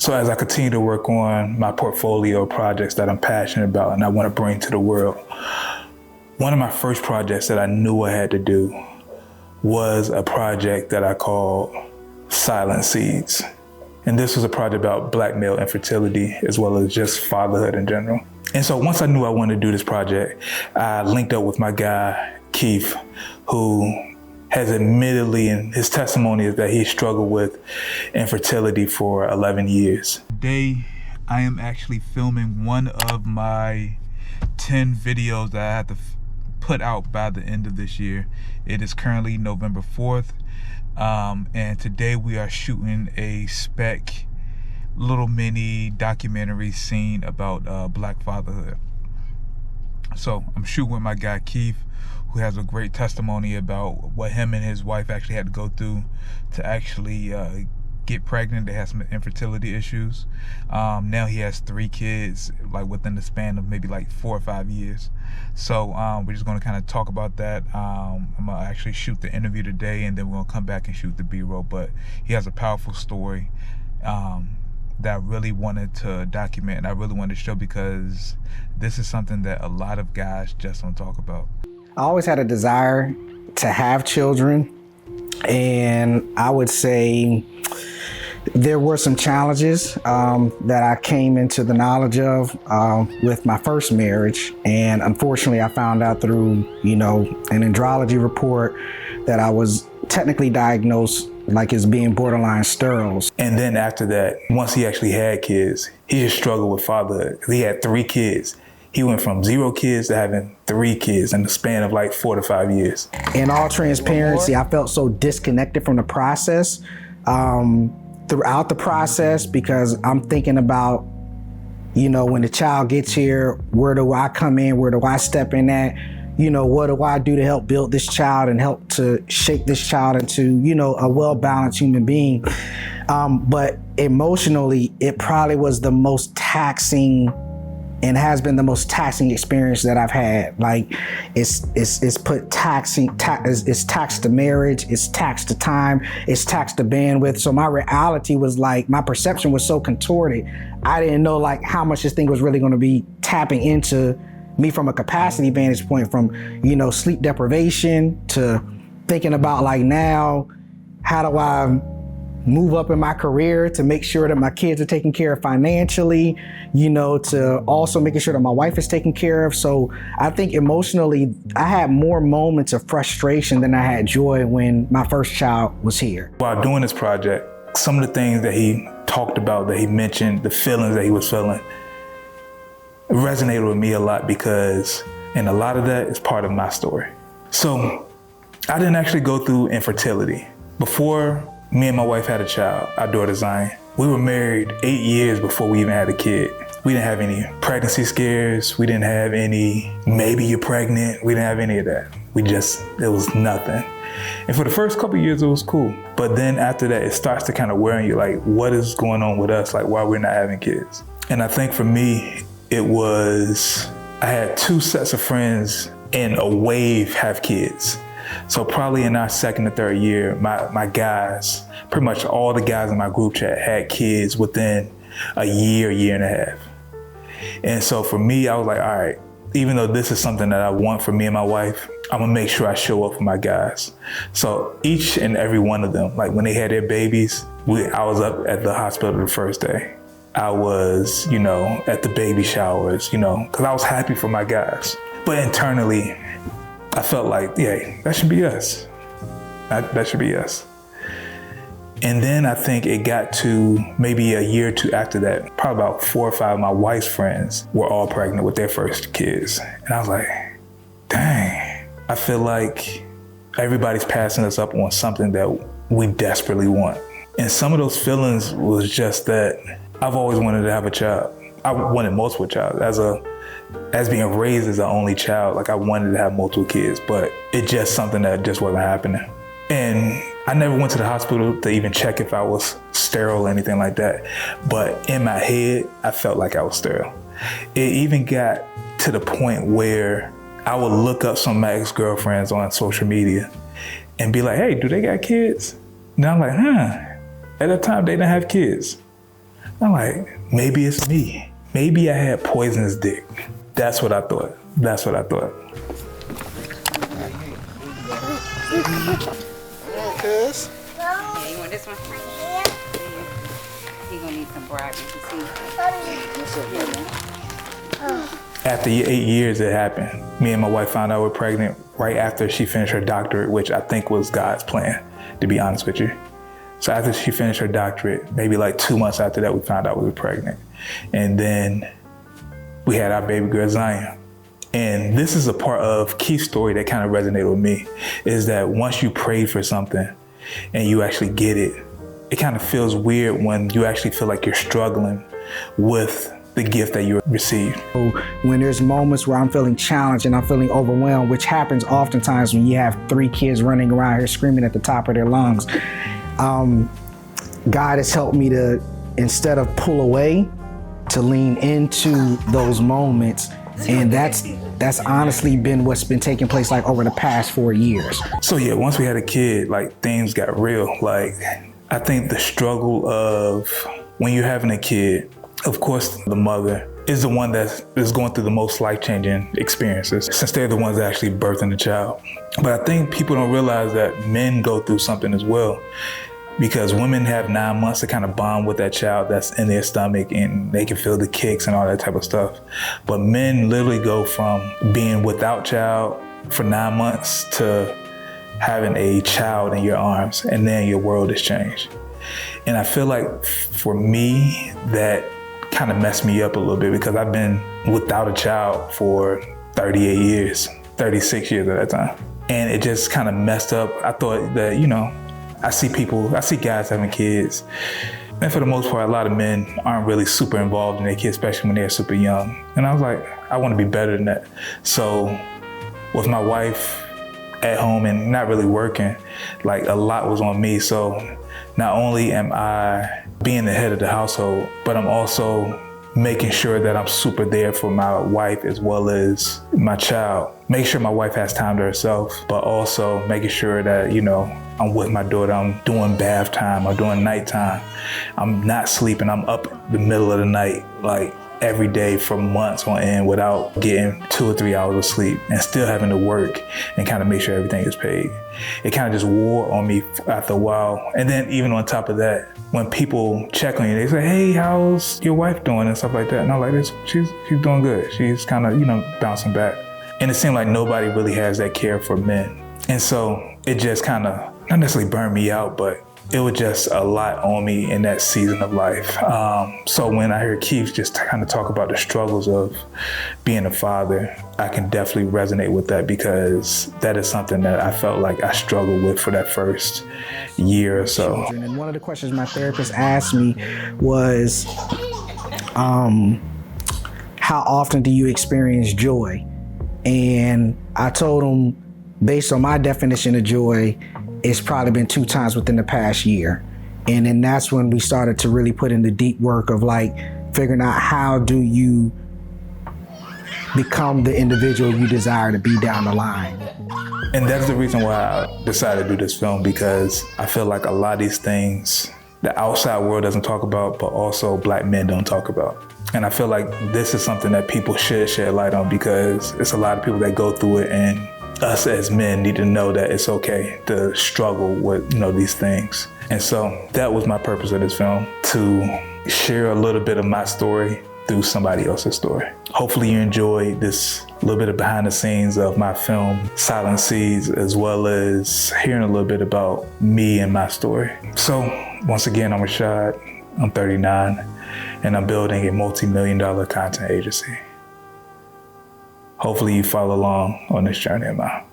So as I continue to work on my portfolio of projects that I'm passionate about and I want to bring to the world, one of my first projects that I knew I had to do was a project that I called Silent Seeds. And this was a project about Black male infertility as well as just fatherhood in general. And so once I knew I wanted to do this project, I linked up with my guy, Keith, who has admittedly, in his testimony, is that he struggled with infertility for 11 years. Today, I am actually filming one of my 10 videos that I have to put out by the end of this year. It is currently November 4th. And today we are shooting a spec little mini documentary scene about Black fatherhood. So I'm shooting with my guy Keith, who has a great testimony about what him and his wife actually had to go through to actually get pregnant. They had some infertility issues. Now he has 3 kids, like within the span of maybe like 4 or 5 years. So we're just gonna kind of talk about that. I'm gonna actually shoot the interview today, and then we're gonna come back and shoot the B-roll. But he has a powerful story that I really wanted to document, and I really wanted to show, because this is something that a lot of guys just don't talk about. I always had a desire to have children, and I would say there were some challenges that I came into the knowledge of with my first marriage. And unfortunately, I found out through, an andrology report that I was technically diagnosed like as being borderline sterile. And then after that, once he actually had kids, he just struggled with fatherhood. He had 3 kids. He went from 0 kids to having 3 kids in the span of like 4 to 5 years. In all transparency, I felt so disconnected from the process throughout the process, because I'm thinking about, when the child gets here, where do I come in? Where do I step in at? What do I do to help build this child and help to shape this child into, a well-balanced human being? But emotionally, it probably was the most taxing and has been the most taxing experience that I've had. Like, it's taxed to marriage, it's taxed to time, it's taxed to bandwidth. So my reality was like, my perception was so contorted. I didn't know like how much this thing was really gonna be tapping into me from a capacity vantage point, from, sleep deprivation to thinking about like, now, how do I move up in my career to make sure that my kids are taken care of financially, to also making sure that my wife is taken care of. So I think emotionally, I had more moments of frustration than I had joy when my first child was here. While doing this project, some of the things that he talked about, that he mentioned, the feelings that he was feeling, resonated with me a lot, because, and a lot of that is part of my story. So I didn't actually go through infertility. Before me and my wife had a child, our daughter Zion, we were married 8 years before we even had a kid. We didn't have any pregnancy scares. We didn't have any, maybe you're pregnant. We didn't have any of that. It was nothing. And for the first couple of years, it was cool. But then after that, it starts to kind of wear on you, like, what is going on with us? Like, why we're not having kids? And I think for me, I had 2 sets of friends in a wave have kids. So probably in our 2nd or 3rd year, my guys, pretty much all the guys in my group chat had kids within a year and a half. And so for me, I was like, all right, even though this is something that I want for me and my wife, I'm gonna make sure I show up for my guys. So each and every one of them, like when they had their babies, I was up at the hospital the first day. I was, at the baby showers, because I was happy for my guys. But internally, I felt like, yeah, that should be us. That should be us. And then I think it got to maybe a year or 2 after that, probably about 4 or 5 of my wife's friends were all pregnant with their first kids. And I was like, dang, I feel like everybody's passing us up on something that we desperately want. And some of those feelings was just that I've always wanted to have a child. I wanted multiple child. As being raised as an only child, like I wanted to have multiple kids, but it's just something that just wasn't happening. And I never went to the hospital to even check if I was sterile or anything like that. But in my head, I felt like I was sterile. It even got to the point where I would look up some of my ex-girlfriends on social media and be like, hey, do they got kids? And I'm like, at that time, they didn't have kids. I'm like, maybe it's me. Maybe I had poisonous dick. That's what I thought. That's what I thought. Cuz. Yeah, you want this one? Yeah. You're gonna need some bribery to see. After 8 years it happened. Me and my wife found out we're pregnant right after she finished her doctorate, which I think was God's plan, to be honest with you. So after she finished her doctorate, maybe like 2 months after that, we found out we were pregnant. And then we had our baby girl, Zion. And this is a part of Keith's story that kind of resonated with me, is that once you pray for something and you actually get it, it kind of feels weird when you actually feel like you're struggling with the gift that you received. When there's moments where I'm feeling challenged and I'm feeling overwhelmed, which happens oftentimes when you have 3 kids running around here screaming at the top of their lungs, God has helped me to, instead of pull away, to lean into those moments. And that's honestly been what's been taking place like over the past 4 years. So yeah, once we had a kid, like things got real. Like I think the struggle of when you're having a kid, of course the mother is the one that is going through the most life-changing experiences, since they're the ones that actually birthing the child. But I think people don't realize that men go through something as well, because women have 9 months to kind of bond with that child that's in their stomach, and they can feel the kicks and all that type of stuff. But men literally go from being without child for 9 months to having a child in your arms, and then your world has changed. And I feel like for me, that kind of messed me up a little bit, because I've been without a child for 38 years, 36 years at that time. And it just kind of messed up. I thought that, you know, I see guys having kids, and for the most part, a lot of men aren't really super involved in their kids, especially when they're super young. And I was like, I want to be better than that. So with my wife at home and not really working, like a lot was on me. So not only am I being the head of the household, but I'm also making sure that I'm super there for my wife as well as my child. Make sure my wife has time to herself, but also making sure that, you know, I'm with my daughter, I'm doing bath time, I'm doing nighttime. I'm not sleeping, I'm up the middle of the night, like every day for months on end without getting 2 or 3 hours of sleep, and still having to work and kind of make sure everything is paid. It kind of just wore on me after a while. And then even on top of that, when people check on you, they say, hey, how's your wife doing and stuff like that. And I'm like, she's doing good. She's kind of, you know, bouncing back. And it seemed like nobody really has that care for men. And so it just kind of, not necessarily burned me out, but it was just a lot on me in that season of life. So when I hear Keith just kind of talk about the struggles of being a father, I can definitely resonate with that, because that is something that I felt like I struggled with for that first year or so. And one of the questions my therapist asked me was, how often do you experience joy? And I told him, based on my definition of joy, it's probably been 2 times within the past year. And then that's when we started to really put in the deep work of like figuring out, how do you become the individual you desire to be down the line? And that's the reason why I decided to do this film, because I feel like a lot of these things the outside world doesn't talk about, but also Black men don't talk about. And I feel like this is something that people should shed light on, because it's a lot of people that go through it, and us as men need to know that it's okay to struggle with, you know, these things. And so that was my purpose of this film, to share a little bit of my story through somebody else's story. Hopefully you enjoyed this little bit of behind the scenes of my film, Silent Seeds, as well as hearing a little bit about me and my story. So once again, I'm Rashad, I'm 39, and I'm building a multi-million-dollar content agency. Hopefully you follow along on this journey of mine.